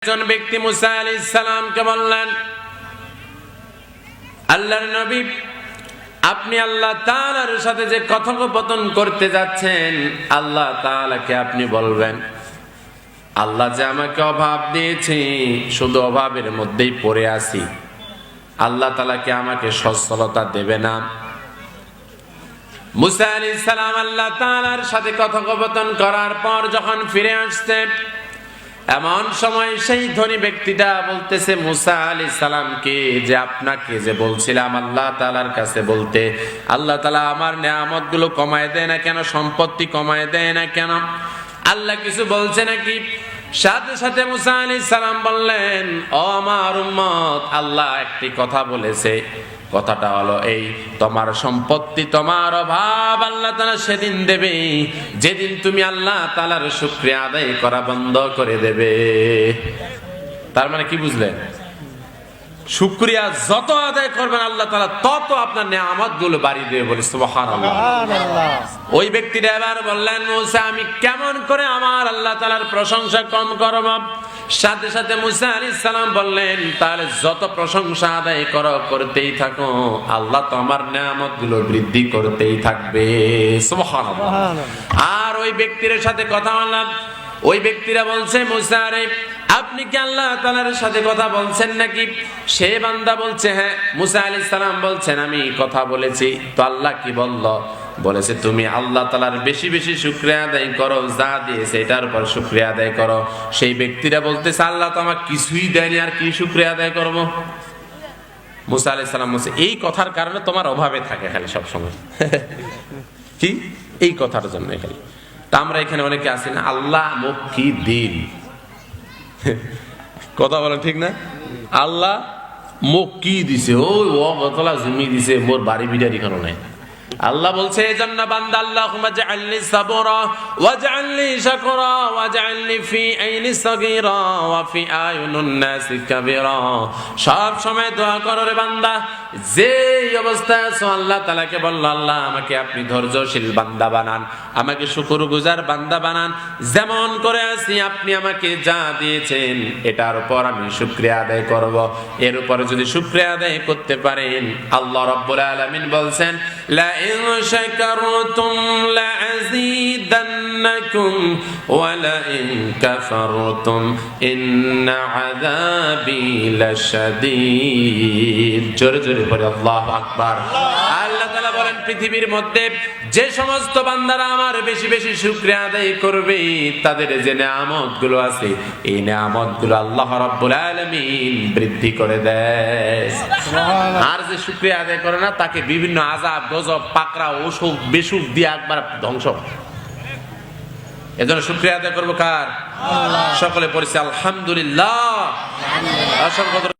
একজন ব্যক্তি মুসা আলাইহিস সালামকে বললেন, আল্লাহর নবী, আপনি আল্লাহ তাআলার সাথে যে কথোপকথন করতে যাচ্ছেন, আল্লাহ তাআলাকে আপনি বলবেন, আল্লাহ যে আমাকে অভাব দিয়েছে, শুধু অভাবের মধ্যেই পড়ে আছি, আল্লাহ তাআলাকে আমাকে সচ্ছলতা দেবে না। মুসা আলাইহিস সালাম আল্লাহ তাআলার সাথে কথোপকথন করার পর যখন ফিরে আসছে, এমন সময় সেই ধনী ব্যক্তিটা বলতেছে মুসা আলাইহিস সালামকে, যে আপনাকে যে বলছিলাম আল্লাহ তাআলার কাছে বলতে, আল্লাহ তাআলা আমার নেয়ামতগুলো কমায় দেয় না কেন, সম্পত্তি কমায় দেয় না কেন, আল্লাহ কিছু বলছে নাকি? সাথে সাথে মুসা আলাইহিস সালাম বললেন, ও আমার উম্মত, আল্লাহ একটি কথা বলেছে, কথাটা হলো এই, তোমার সম্পত্তি, তোমার অভাব আল্লাহ তাআলা সেদিন দেবে যেদিন তুমি আল্লাহ তাআলার শুকরিয়া আদায় করা বন্ধ করে দেবে। তার মানে কি বুঝলেন? শুকরিয়া যত আদায় করবেন আল্লাহ তাআলা তত আপনার নেয়ামতগুলো বাড়িয়ে দেবে। বলি সুবহানাল্লাহ। ওই ব্যক্তিটা এবার বললেন, মুসা, আমি কেমন করে আমার আল্লাহ তাআলার প্রশংসা কম করব? সাথে সাথে মুসা আলাইহিস সালাম বললেন, তাহলে যত প্রশংসা আদায় করো, করতেই থাকো, আল্লাহ তো আমার নেয়ামতগুলো বৃদ্ধি করতেই থাকবে। সুবহানাল্লাহ। আর ওই ব্যক্তির সাথে কথা বললাম, ওই ব্যক্তিরা বলছে, মুসা রে, আপনি কি আল্লাহ তাআলার সাথে কথা বলছেন নাকি? সে বান্দা বলছে, হ্যাঁ। মুসা আলাইহিস সালাম বলছেন, আমি কথা বলেছি। তো আল্লাহ কি বলল? বলেছে, তুমি আল্লাহ তাআলার বেশি বেশি শুকরিয়া আদায় করো, যা দিয়েছে এটার উপর শুকরিয়া আদায় করো। সেই ব্যক্তিরা বলতেছে, আল্লাহ তো আমাকে কিছুই দেয়নি, আর কি শুকরিয়া আদায় করব? মুসা আলাইহিস সালাম বলছে, এই কথার কারণে তোমার অভাবে থাকে খালি সব সময়। কি? এই কথার জন্য খালি। তা আমরা এখানে অনেকে আছি না, আল্লাহ মুখ কি দিন, কথা বলেন ঠিক না? আল্লাহ মুখ কি দিছে, ওই অগতলা জমি দিছে, মোর বাড়ি বিড়ারি কেন নাই? আল্লাহ বলছে, এজন্য বান্দা, আল্লাহুম্মা জাআলনি সাবরা ওয়াজআলনি শাকরা ওয়াজআলনি ফি আইনি সাগীরা ওয়া ফি আয়ুনিন নাসি কাবীরা। সব সময় দোয়া করো রে বান্দা, যে অবস্থায় আছো আল্লাহ তাআলাকে বলল, আল্লাহ আমাকে আপনি ধৈর্যশীল বান্দা বানান, আমাকে শুকরগুজার বান্দা বানান, যেমন করে আছি আপনি আমাকে যা দিয়েছেন এটার উপর আমি শুকরিয়া আদায় করব। এর উপরে যদি শুকরিয়া আদায় করতে পারেন, আল্লাহ রাব্বুল আলামিন বলছেন, লা ইন শাকারতুম লাযীদান্নাকুম ওয়া লা ইন কাফারতুম ইন্না আযাবি লাশাদীদ। জোরে জোরে পড়ে আল্লাহু আকবার। আল্লাহ তাআলা বলেন, পৃথিবীর মধ্যে যে সমস্ত বান্দারা আমার বেশি বেশি শুকরিয়া আদায় করবে, তাদের যে নেয়ামতগুলো আছে, এই নেয়ামতগুলো আল্লাহ রাব্বুল আলামিন বৃদ্ধি করে দেয়। আর যে শুকরিয়া আদায় করে না, তাকে বিভিন্ন আযাব, গজব, পাকড়া, অসুখ, বেসুখ দিয়ে একবার ধ্বংস। এজন্য শুকরিয়া আদায় করবো কার? সকলে পড়েছে আলহামদুলিল্লাহ।